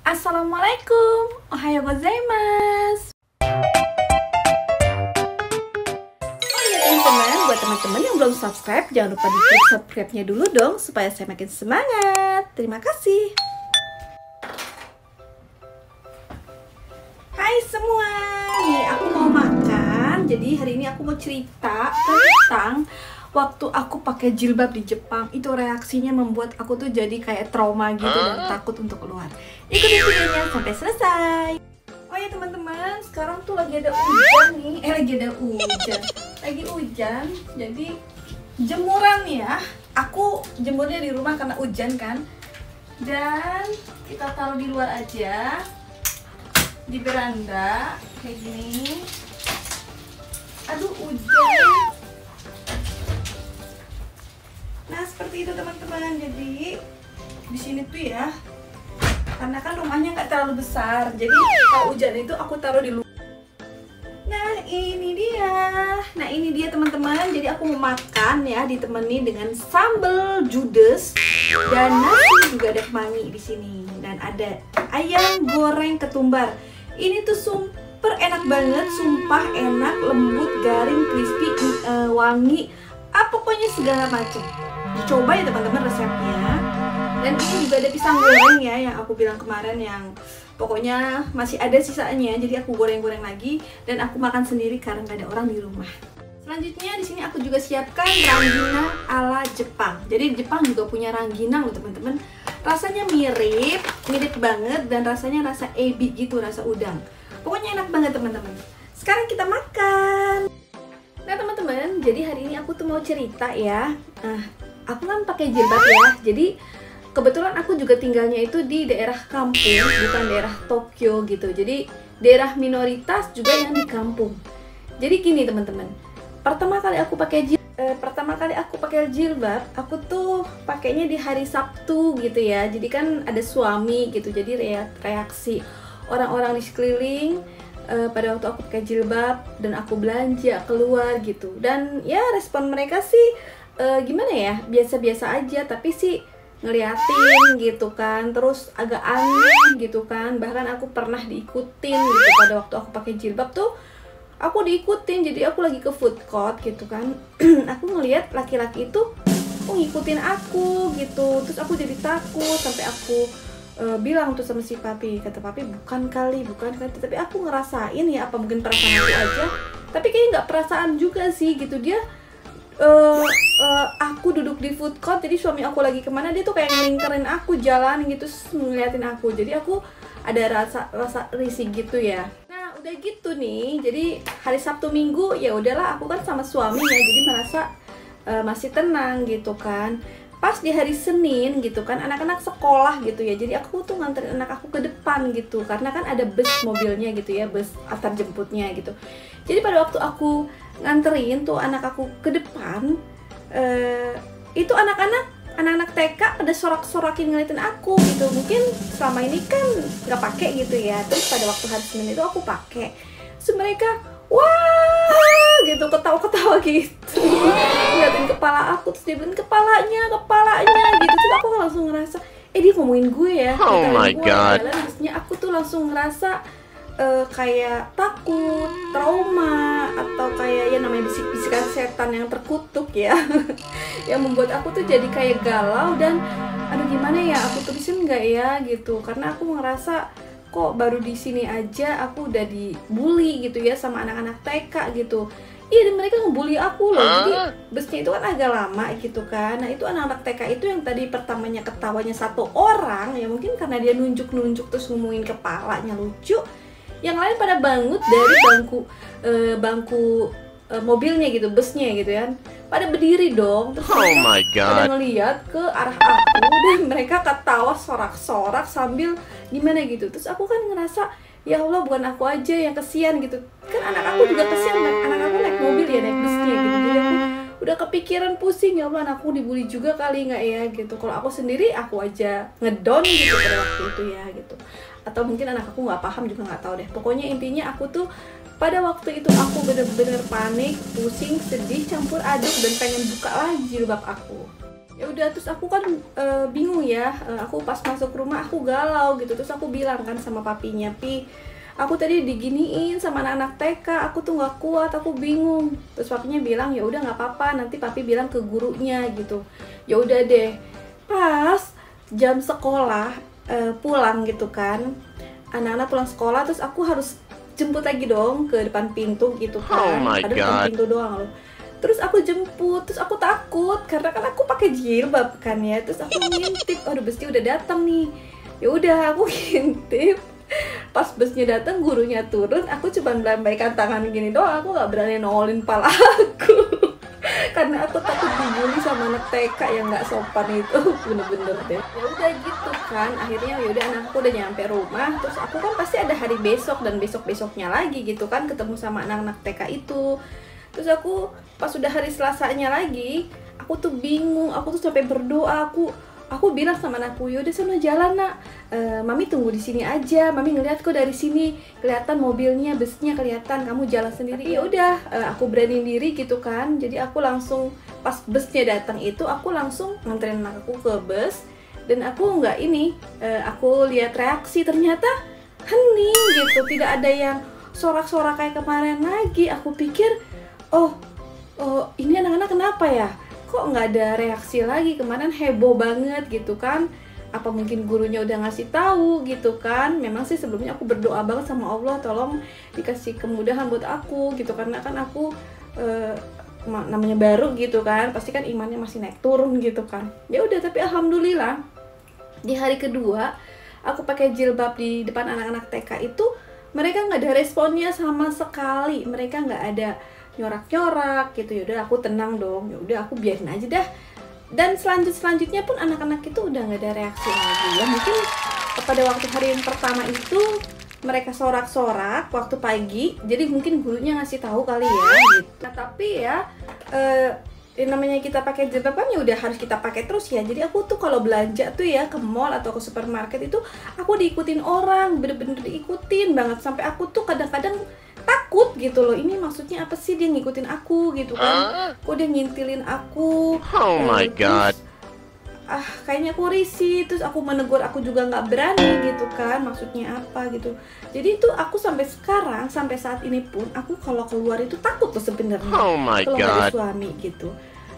Assalamualaikum, ohayo gozaimasu. Oh iya teman-teman, buat teman-teman yang belum subscribe, jangan lupa di-klik subscribe-nya dulu dong supaya saya makin semangat. Terima kasih. Hai semua, nih aku mau makan. Jadi hari ini aku mau cerita tentang waktu aku pakai jilbab di Jepang. Itu reaksinya membuat aku tuh jadi kayak trauma gitu dan takut untuk keluar. Ikutin videonya sampai selesai. Oh ya teman-teman, sekarang tuh lagi ada hujan nih. Lagi hujan. Jadi jemuran ya. Aku jemurnya di rumah karena hujan kan. Dan kita taruh di luar aja, di beranda kayak gini. Aduh hujan. Nah seperti itu teman-teman. Jadi di sini tuh ya, karena kan rumahnya nggak terlalu besar, jadi kalau hujan itu aku taruh di luar. Nah ini dia teman-teman. Jadi aku mau makan ya, ditemani dengan sambal judes dan nasi, juga ada kemangi di sini dan ada ayam goreng ketumbar. Ini tuh super enak banget, sumpah enak, lembut, garing, crispy, wangi, pokoknya segala macam. Dicoba ya teman-teman resepnya. Dan ini juga ada pisang goreng ya, yang aku bilang kemarin, yang pokoknya masih ada sisanya. Jadi aku goreng-goreng lagi dan aku makan sendiri karena nggak ada orang di rumah. Selanjutnya di sini aku juga siapkan ranginang ala Jepang. Jadi Jepang juga punya ranginang loh teman-teman. Rasanya mirip banget dan rasanya rasa ebi gitu, rasa udang. Pokoknya enak banget teman-teman. Sekarang kita makan. Nah teman-teman, jadi hari ini aku tuh mau cerita ya. Nah, aku kan pakai jilbab ya. Jadi kebetulan aku juga tinggalnya itu di daerah kampung, bukan daerah Tokyo gitu. Jadi daerah minoritas juga yang di kampung. Jadi gini teman-teman, pertama kali aku pakai jilbab, aku tuh pakainya di hari Sabtu gitu ya. Jadi kan ada suami gitu. Jadi reaksi orang-orang di sekeliling pada waktu aku pakai jilbab dan aku belanja keluar gitu. Dan ya respon mereka sih gimana ya, biasa-biasa aja, tapi sih ngeliatin gitu kan, terus agak aneh gitu kan. Bahkan aku pernah diikutin gitu pada waktu aku pakai jilbab tuh, aku diikutin. Jadi aku lagi ke food court gitu kan. Aku ngeliat laki-laki itu ngikutin aku gitu, terus aku jadi takut sampai aku bilang tuh sama si papi, kata papi bukan kali, tapi aku ngerasain ya, apa mungkin perasaan aku aja, tapi kayaknya nggak perasaan juga sih gitu. Dia aku duduk di food court, jadi suami aku lagi kemana, dia tuh kayak ngelingkerin aku jalan gitu, ngeliatin aku. Jadi aku ada rasa risih gitu ya. Nah udah gitu nih, jadi hari Sabtu Minggu ya udahlah, aku kan sama suami ya, jadi merasa masih tenang gitu kan. Pas di hari Senin gitu kan, anak-anak sekolah gitu ya, jadi aku tuh nganterin anak aku ke depan gitu, karena kan ada bus mobilnya gitu ya, bus antar jemputnya gitu. Jadi pada waktu aku nganterin tuh anak aku ke depan, itu anak-anak TK pada sorak-sorakin ngeliatin aku gitu. Mungkin selama ini kan nggak pakai gitu ya, terus pada waktu hari Senin itu aku pakai, terus mereka wah gitu, ketawa-ketawa gitu, ngeliatin kepala aku, terus dia bilang kepalanya gitu. Terus aku langsung ngerasa, dia ngomongin gue ya, oh my god. Terusnya aku tuh langsung ngerasa kayak takut, trauma, atau kayak ya namanya bisik-bisikan setan yang terkutuk ya. Yang membuat aku tuh jadi kayak galau dan aduh gimana ya, aku terusin nggak ya gitu, karena aku ngerasa kok baru di sini aja aku udah dibully gitu ya sama anak-anak TK gitu. Iya, dan mereka ngebully aku loh. Jadi busnya itu kan agak lama gitu kan. Nah itu anak-anak TK itu yang tadi pertamanya ketawanya satu orang, ya mungkin karena dia nunjuk-nunjuk terus ngomongin kepalanya lucu, yang lain pada bangun dari bangku mobilnya gitu, busnya gitu kan, pada berdiri dong, terus pada ngeliat ke arah aku dan mereka ketawa sorak-sorak sambil gimana gitu. Terus aku kan ngerasa, ya Allah, bukan aku aja yang kesian gitu kan, anak aku juga kesian kan, anak aku naik mobil ya, naik busnya gitu. Jadi aku udah kepikiran pusing, ya Allah anakku dibully juga kali nggak ya gitu. Kalau aku sendiri aku aja ngedon gitu pada waktu itu ya gitu, atau mungkin anak aku nggak paham juga, nggak tahu deh. Pokoknya intinya aku tuh pada waktu itu aku bener-bener panik, pusing, sedih, campur aduk dan pengen buka lagi jilbab aku. Ya udah, terus aku kan bingung ya, aku pas masuk rumah aku galau gitu, terus aku bilang kan sama papinya, "Pi, aku tadi diginiin sama anak-anak TK, aku tuh nggak kuat, aku bingung." Terus papinya bilang, "Ya udah nggak apa-apa, nanti papi bilang ke gurunya gitu." Ya udah deh, pas jam sekolah pulang gitu kan, anak-anak pulang sekolah, terus aku harus jemput lagi dong ke depan pintu gitu kan, ada depan pintu doang loh. Terus aku jemput, terus aku takut karena kan aku pakai jilbab kan ya, terus aku ngintip, aduh busnya udah datang nih. Ya udah aku ngintip, pas busnya datang gurunya turun, aku cuma melambaikan tangan gini doang, aku nggak berani nongolin pala aku karena aku takut dibully sama anak TK yang nggak sopan itu, bener-bener deh. Ya udah gitu kan, akhirnya ya udah anakku udah nyampe rumah, terus aku kan pasti ada hari besok dan besok-besoknya lagi gitu kan, ketemu sama anak-anak TK itu. Terus aku pas udah hari Selasanya lagi, aku tuh bingung, aku tuh sampai berdoa, aku bilang sama anakku, "Yaudah sana jalan nak, mami tunggu di sini aja, mami ngeliat kok dari sini kelihatan mobilnya, busnya kelihatan, kamu jalan sendiri." Ya udah, aku beraniin diri gitu kan. Jadi aku langsung pas busnya datang itu aku langsung nganterin anakku ke bus, dan aku nggak aku lihat reaksi, ternyata hening gitu, tidak ada yang sorak-sorak kayak kemarin lagi. Aku pikir, oh ini anak-anak kenapa ya? Kok nggak ada reaksi lagi? Kemarin heboh banget gitu kan? Apa mungkin gurunya udah ngasih tahu gitu kan? Memang sih sebelumnya aku berdoa banget sama Allah, tolong dikasih kemudahan buat aku gitu, karena kan aku namanya baru gitu kan, pasti kan imannya masih naik turun gitu kan. Ya udah, tapi alhamdulillah di hari kedua aku pakai jilbab di depan anak-anak TK itu, mereka nggak ada responnya sama sekali, mereka nggak ada nyorak-nyorak gitu. Yaudah aku tenang dong, yaudah aku biarin aja dah. Dan selanjutnya pun anak-anak itu udah nggak ada reaksi lagi ya. Mungkin pada waktu hari yang pertama itu mereka sorak-sorak waktu pagi, jadi mungkin gurunya ngasih tahu kali ya gitu. Nah tapi ya namanya kita pakai jilbab kan ya udah harus kita pakai terus ya. Jadi aku tuh kalau belanja tuh ya ke mall atau ke supermarket itu aku diikutin orang, bener-bener diikutin banget, sampai aku tuh kadang-kadang takut gitu loh, ini maksudnya apa sih dia ngikutin aku gitu kan, kok dia ngintilin aku. Oh my god. Kayaknya aku risih, terus aku menegur, aku juga nggak berani gitu kan, maksudnya apa gitu. Jadi itu aku sampai sekarang, sampai saat ini pun aku kalau keluar itu takut loh sebenarnya. Oh my kalau nggak ada god. suami gitu.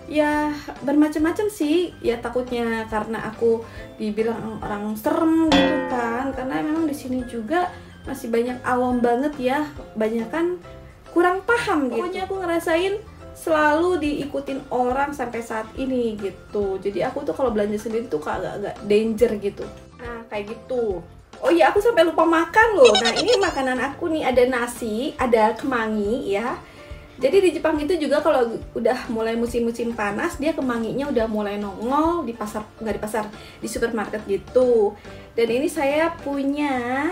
Ya bermacam-macam sih, ya takutnya karena aku dibilang orang serem gitu kan, karena memang di sini juga masih banyak awam banget ya, banyak kan kurang paham gitu. Pokoknya aku ngerasain selalu diikutin orang sampai saat ini gitu. Jadi aku tuh kalau belanja sendiri tuh agak-agak danger gitu. Nah kayak gitu. Oh iya, aku sampai lupa makan loh. Nah ini makanan aku nih, ada nasi, ada kemangi ya. Jadi di Jepang itu juga kalau udah mulai musim-musim panas, dia kemanginya udah mulai nongol di pasar, nggak di pasar, di supermarket gitu. Dan ini saya punya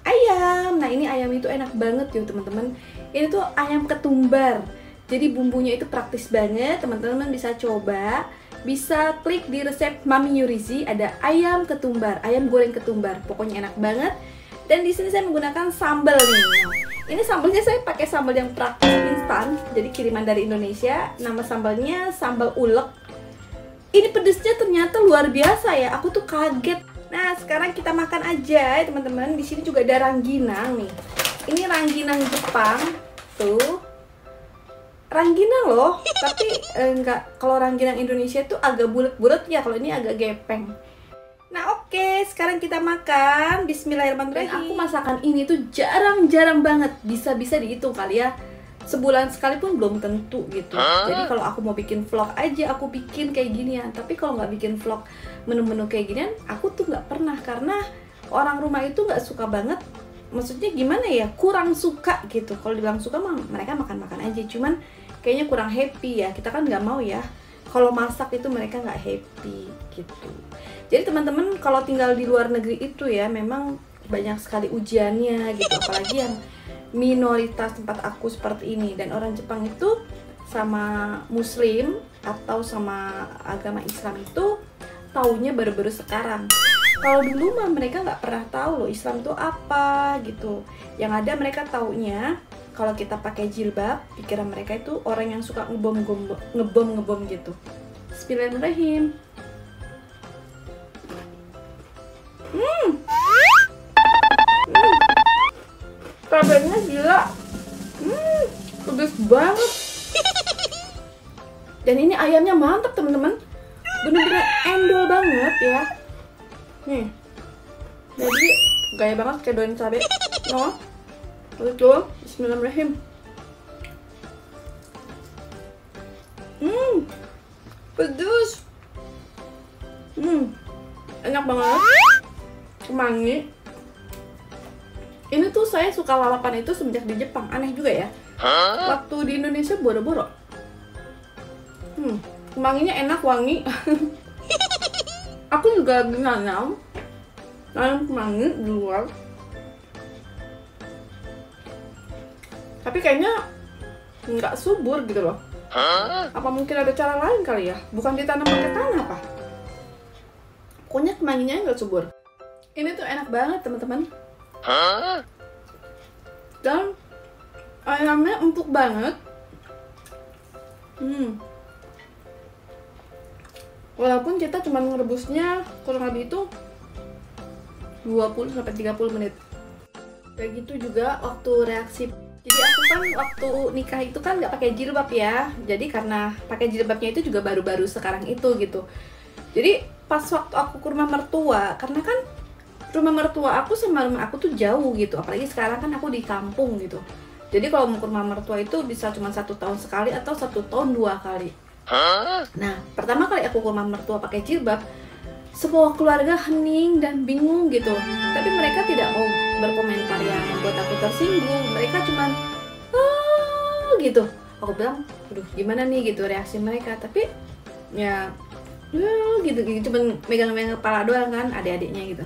ayam. Nah ini ayam itu enak banget ya teman-teman. Ini tuh ayam ketumbar. Jadi bumbunya itu praktis banget, teman-teman bisa coba. Bisa klik di resep Mami Yurizi, ada ayam ketumbar, ayam goreng ketumbar. Pokoknya enak banget. Dan di sini saya menggunakan sambal nih. Ini sambalnya saya pakai sambal yang praktis instan, jadi kiriman dari Indonesia. Nama sambalnya sambal ulek. Ini pedesnya ternyata luar biasa ya. Aku tuh kaget. Nah, sekarang kita makan aja ya teman-teman. Di sini juga ada rangginang nih. Ini rangginang Jepang. Tuh. Rangginang loh, tapi enggak, kalau rangginang Indonesia tuh agak bulat-bulat ya, kalau ini agak gepeng. Nah oke, sekarang kita makan. Bismillahirrahmanirrahim. Dan aku masakan ini tuh jarang-jarang banget, bisa-bisa dihitung kali ya, sebulan sekali pun belum tentu gitu. Jadi kalau aku mau bikin vlog aja, aku bikin kayak ginian. Tapi kalau nggak bikin vlog menu-menu kayak ginian, aku tuh nggak pernah, karena orang rumah itu nggak suka banget. Maksudnya gimana ya, kurang suka gitu. Kalau dibilang suka mah mereka makan-makan aja, cuman kayaknya kurang happy ya. Kita kan nggak mau ya kalau masak itu mereka nggak happy gitu. Jadi teman-teman kalau tinggal di luar negeri itu ya memang banyak sekali ujiannya gitu, apalagi yang minoritas tempat aku seperti ini. Dan orang Jepang itu sama Muslim atau sama agama Islam itu taunya baru-baru sekarang. Kalau dulu mah mereka nggak pernah tahu loh Islam itu apa gitu. Yang ada mereka taunya kalau kita pakai jilbab, pikiran mereka itu orang yang suka ngebom gitu. Bismillahirrahmanirrahim. Cabenya gila. Pedes banget. Dan ini ayamnya mantap teman-teman. Bener-bener endol banget ya. Nih. Jadi gaya banget kayak doain cabai. No. Itu bismillahirrahmanirrahim. Pedes. Enak banget. Kemangi. Ini tuh saya suka lalapan itu semenjak di Jepang. Aneh juga ya. Waktu di Indonesia boro-boro. Kemanginya enak, wangi. Aku juga lagi nanam kemangi di luar. Tapi kayaknya nggak subur gitu loh. Apa mungkin ada cara lain kali ya? Bukan ditanam pakai tanah apa? Pokoknya kemanginya nggak subur. Ini tuh enak banget teman-teman. Dan ayamnya empuk banget. Walaupun kita cuma ngerebusnya kurang lebih itu 20-30 menit. Kayak gitu juga waktu reaksi. Jadi aku kan waktu nikah itu kan nggak pakai jilbab ya. Jadi karena pakai jilbabnya itu juga baru-baru sekarang itu gitu. Jadi pas waktu aku ke rumah mertua, karena kan rumah mertua aku sama rumah aku tuh jauh gitu. Apalagi sekarang kan aku di kampung gitu. Jadi kalau mau ke rumah mertua itu bisa cuma 1 tahun sekali atau 1 tahun 2 kali. Nah, pertama kali aku ke rumah mertua pakai jilbab, semua keluarga hening dan bingung gitu. Tapi mereka tidak mau berkomentar yang membuat aku tersinggung. Mereka cuman gitu. Aku bilang, aduh gimana nih gitu reaksi mereka. Tapi ya gitu cuman megang-megang kepala doang kan adik-adiknya gitu.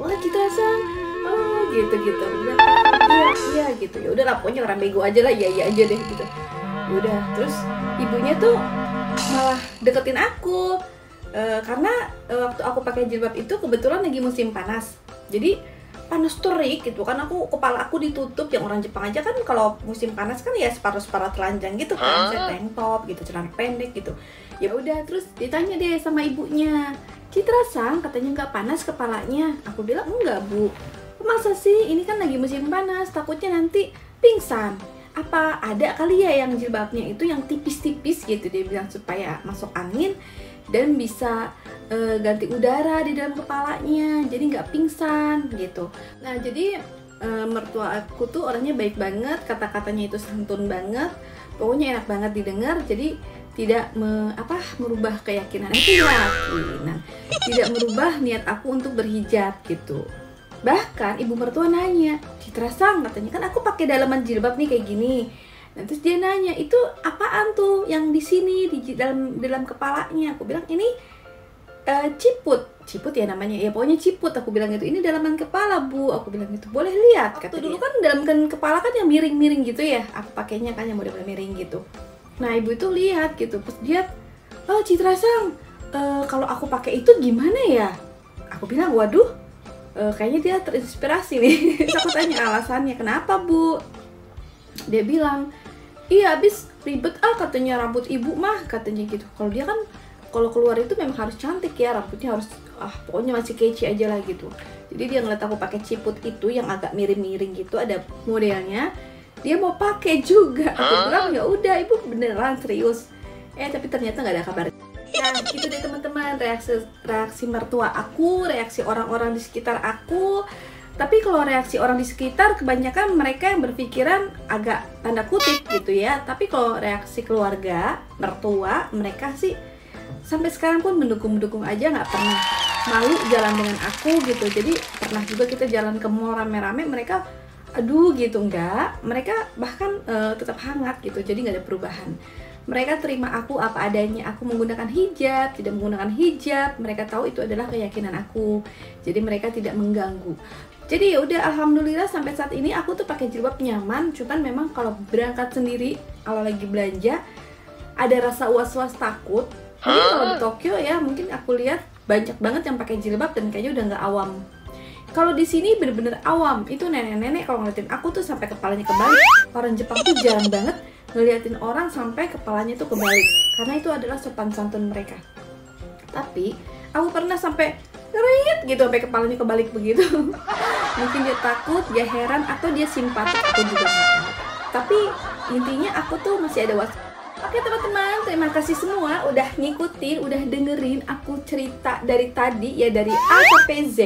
Wah Citra Sang, gitu. Iya gitu. Ya udah lah, pokoknya orang bego aja lah, iya aja deh gitu. Udah, terus ibunya tuh malah deketin aku. Karena waktu aku pakai jilbab itu kebetulan lagi musim panas. Jadi panas terik gitu kan, kepala aku ditutup. Yang orang Jepang aja kan kalau musim panas kan ya separuh telanjang gitu kan, saya tank top gitu, celana pendek gitu. Ya udah, terus ditanya deh sama ibunya, Citra Sang katanya nggak panas kepalanya. Aku bilang enggak Bu, masa sih, ini kan lagi musim panas, takutnya nanti pingsan. Apa ada kali ya yang jilbabnya itu yang tipis-tipis gitu, dia bilang, supaya masuk angin dan bisa ganti udara di dalam kepalanya, jadi nggak pingsan gitu. Nah jadi mertua aku tuh orangnya baik banget, kata-katanya itu santun banget, pokoknya enak banget didengar. Jadi tidak merubah keyakinan tidak merubah niat aku untuk berhijab gitu. Bahkan ibu mertua nanya, Citra Sang katanya kan aku pakai dalaman jilbab nih kayak gini. Nah, terus dia nanya, itu apaan tuh yang di sini di dalam kepalanya? Aku bilang ini ciput ya namanya. Ya pokoknya ciput, aku bilang gitu. Ini dalaman kepala Bu, aku bilang gitu. Boleh lihat. Kata dulu kan dalaman kepala kan yang miring-miring gitu ya. Aku pakainya kan yang model miring gitu. Nah ibu itu lihat gitu, pas lihat, oh Citra Sang, kalau aku pakai itu gimana ya? Aku bilang, waduh, kayaknya dia terinspirasi nih. Aku tanya alasannya, kenapa Bu? Dia bilang, iya abis ribet katanya rambut ibu mah, katanya gitu. Kalau dia kan kalau keluar itu memang harus cantik ya, rambutnya harus pokoknya masih kece aja lah gitu. Jadi dia ngeliat aku pakai ciput itu yang agak miring-miring gitu, ada modelnya, dia mau pakai juga. Aku bilang ya udah ibu beneran serius. Tapi ternyata nggak ada kabar. Nah gitu deh teman-teman, reaksi mertua aku, reaksi orang-orang di sekitar aku. Tapi kalau reaksi orang di sekitar kebanyakan mereka yang berpikiran agak tanda kutip gitu ya. Tapi kalau reaksi keluarga, mertua, mereka sih sampai sekarang pun mendukung aja, nggak pernah malu jalan dengan aku gitu. Jadi pernah juga kita jalan ke mall rame-rame, mereka aduh gitu, enggak. Mereka bahkan tetap hangat gitu, jadi nggak ada perubahan. Mereka terima aku apa adanya, aku menggunakan hijab, tidak menggunakan hijab, mereka tahu itu adalah keyakinan aku. Jadi mereka tidak mengganggu. Jadi ya udah, alhamdulillah sampai saat ini aku tuh pakai jilbab nyaman. Cuman memang kalau berangkat sendiri, kalau lagi belanja, ada rasa was-was takut. Mungkin kalau di Tokyo ya, mungkin aku lihat banyak banget yang pakai jilbab dan kayaknya udah nggak awam. Kalau di sini bener-bener awam. Itu nenek-nenek kalau ngeliatin aku tuh sampai kepalanya kebalik. Orang Jepang tuh jarang banget ngeliatin orang sampai kepalanya tuh kebalik, karena itu adalah sopan santun mereka. Tapi aku pernah sampai ngerit gitu sampai kepalanya kebalik begitu. Mungkin dia takut, dia heran, atau dia simpatik, aku juga nggak tahu. Tapi intinya aku tuh masih ada WhatsApp. Oke teman-teman, terima kasih semua udah ngikutin, udah dengerin aku cerita dari tadi ya, dari A sampai Z.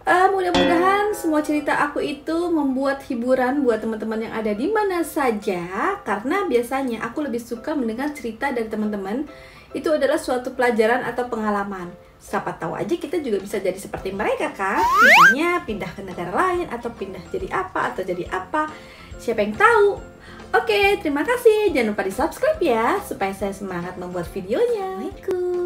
Mudah-mudahan semua cerita aku itu membuat hiburan buat teman-teman yang ada di mana saja. Karena biasanya aku lebih suka mendengar cerita dari teman-teman. Itu adalah suatu pelajaran atau pengalaman. Siapa tahu aja kita juga bisa jadi seperti mereka kan. Misalnya pindah ke negara lain, atau pindah jadi apa, atau jadi apa. Siapa yang tahu. Oke, terima kasih. Jangan lupa di subscribe ya, supaya saya semangat membuat videonya. Assalamualaikum.